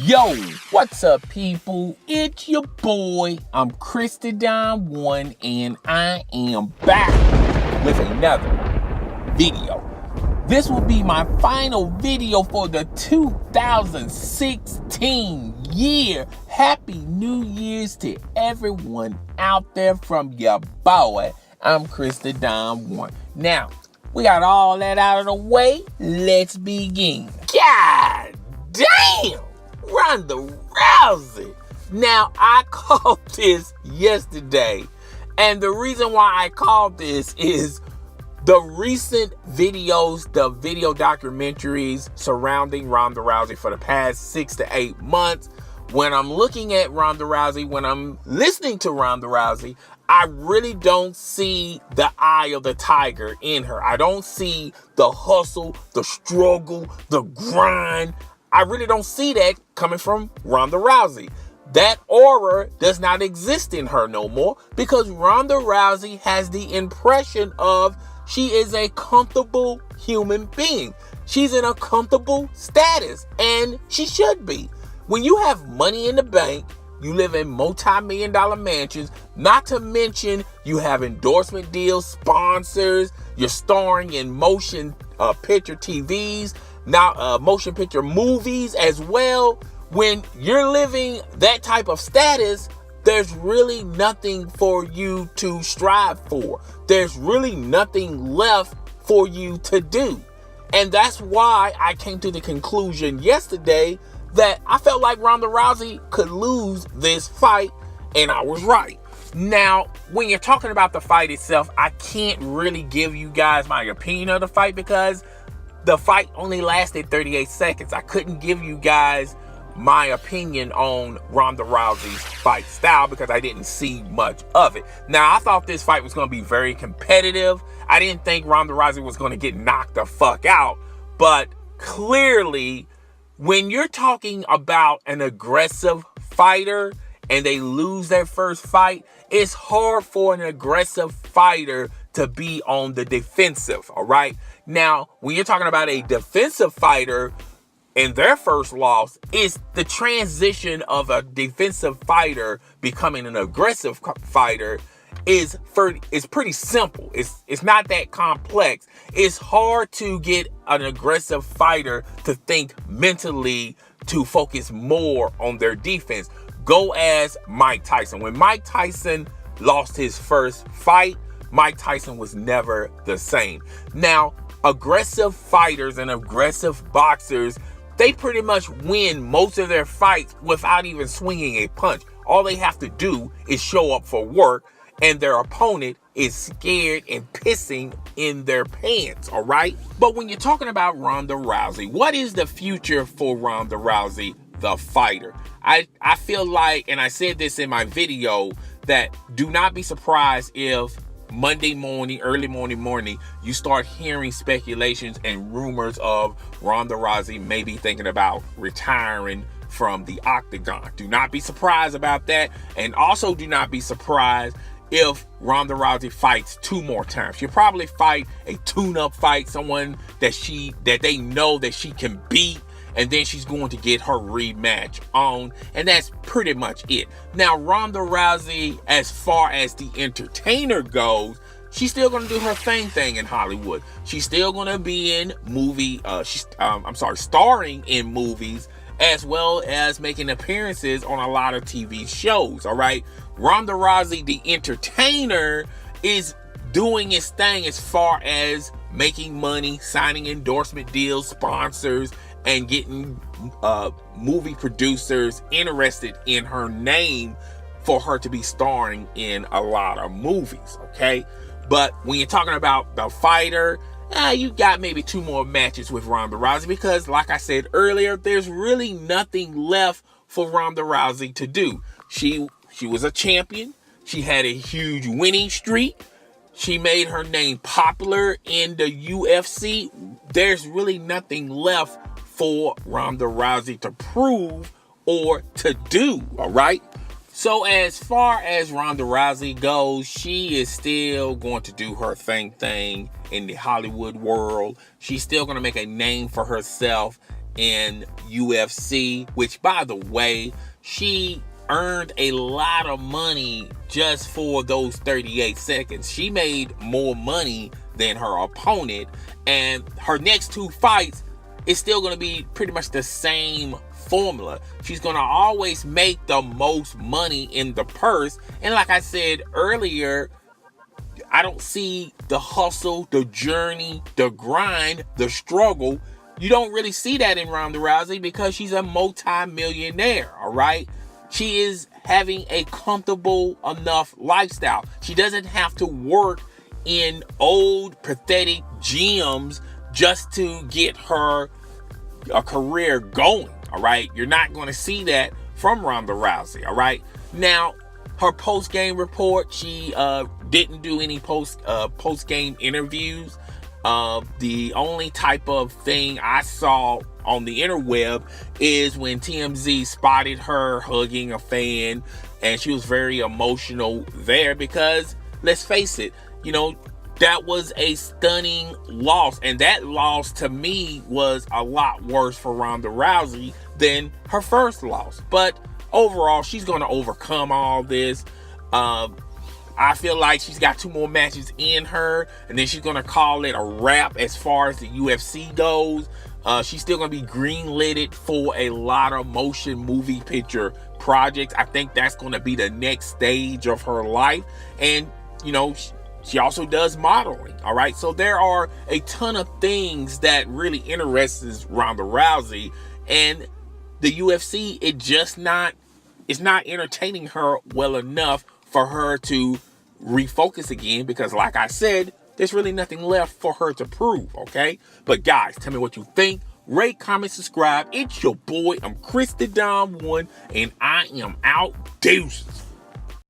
Yo, what's up, people? It's your boy. I'm Christodon1, and I am back with another video. This will be my final video for the 2016 year. Happy New Year's to everyone out there from your boy. I'm Christodon1. Now, we got all that out of the way. Let's begin. God damn! Ronda Rousey. Now, I called this yesterday, and the reason why I called this is the recent videos, the video documentaries surrounding Ronda Rousey for the past 6 to 8 months. When I'm looking at Ronda Rousey, when I'm listening to Ronda Rousey, I really don't see the eye of the tiger in her. I don't see the hustle, the struggle, the grind. I really don't see that coming from Ronda Rousey. That aura does not exist in her no more because Ronda Rousey has the impression of she is a comfortable human being. She's in a comfortable status, and she should be. When you have money in the bank, you live in multi-million-dollar mansions, not to mention you have endorsement deals, sponsors, you're starring in motion picture TVs, now motion picture movies as well. When you're living that type of status, there's really nothing for you to strive for. There's really nothing left for you to do. And that's why I came to the conclusion yesterday that I felt like Ronda Rousey could lose this fight, and I was right. Now, when you're talking about the fight itself, I can't really give you guys my opinion of the fight because the fight only lasted 38 seconds. I couldn't give you guys my opinion on Ronda Rousey's fight style because I didn't see much of it. Now, I thought this fight was going to be very competitive. I didn't think Ronda Rousey was going to get knocked the fuck out. But clearly, when you're talking about an aggressive fighter and they lose their first fight, it's hard for an aggressive fighter to be on the defensive, all right? Now, when you're talking about a defensive fighter and their first loss, is the transition of a defensive fighter becoming an aggressive fighter is pretty simple. It's not that complex. It's hard to get an aggressive fighter to think mentally to focus more on their defense. Go as Mike Tyson. When Mike Tyson lost his first fight, Mike Tyson was never the same. Now, aggressive fighters and aggressive boxers, they pretty much win most of their fights without even swinging a punch. All they have to do is show up for work, and their opponent is scared and pissing in their pants, all right? But when you're talking about Ronda Rousey, what is the future for Ronda Rousey, the fighter? I feel like, and I said this in my video, that do not be surprised if Monday morning, early morning, you start hearing speculations and rumors of Ronda Rousey maybe thinking about retiring from the octagon. Do not be surprised about that. And also do not be surprised if Ronda Rousey fights 2 more times. She'll probably fight a tune-up fight, someone that they know that she can beat, and then she's going to get her rematch on, and that's pretty much it. Now, Ronda Rousey, as far as the entertainer goes, she's still going to do her thing in Hollywood. She's still going to be in starring in movies, as well as making appearances on a lot of TV shows, all right? Ronda Rousey, the entertainer, is doing his thing as far as making money, signing endorsement deals, sponsors, and getting movie producers interested in her name for her to be starring in a lot of movies, okay? But when you're talking about the fighter, you got maybe 2 more matches with Ronda Rousey because, like I said earlier, there's really nothing left for Ronda Rousey to do. She was a champion. She had a huge winning streak. She made her name popular in the UFC. There's really nothing left for Ronda Rousey to prove or to do, all right? So as far as Ronda Rousey goes, she is still going to do her thing in the Hollywood world. She's still going to make a name for herself in UFC, which, by the way, she earned a lot of money just for those 38 seconds. She made more money than her opponent, and her next two fights is still going to be pretty much the same formula. She's going to always make the most money in the purse, and like I said earlier, I don't see the hustle, the journey, the grind, the struggle. You don't really see that in Ronda Rousey because she's a multi-millionaire, all right? She is having a comfortable enough lifestyle. She doesn't have to work in old, pathetic gyms just to get her a career going, all right? You're not going to see that from Ronda Rousey, all right? Now, her post-game report, she didn't do any post-game interviews. The only type of thing I saw on the interweb is when TMZ spotted her hugging a fan, and she was very emotional there because, let's face it, you know, that was a stunning loss, and that loss to me was a lot worse for Ronda Rousey than her first loss. But overall, she's going to overcome all this. I feel like she's got 2 more matches in her, and then she's going to call it a wrap as far as the UFC goes. She's still going to be green-lighted for a lot of motion movie picture projects. I think that's going to be the next stage of her life. And, you know, she also does modeling, all right? So there are a ton of things that really interests Ronda Rousey, and the UFC, it's not entertaining her well enough for her to refocus again, because like I said, there's really nothing left for her to prove, okay? But guys, tell me what you think. Rate, comment, subscribe. It's your boy. I'm Chris the Dom One, and I am out. Deuces.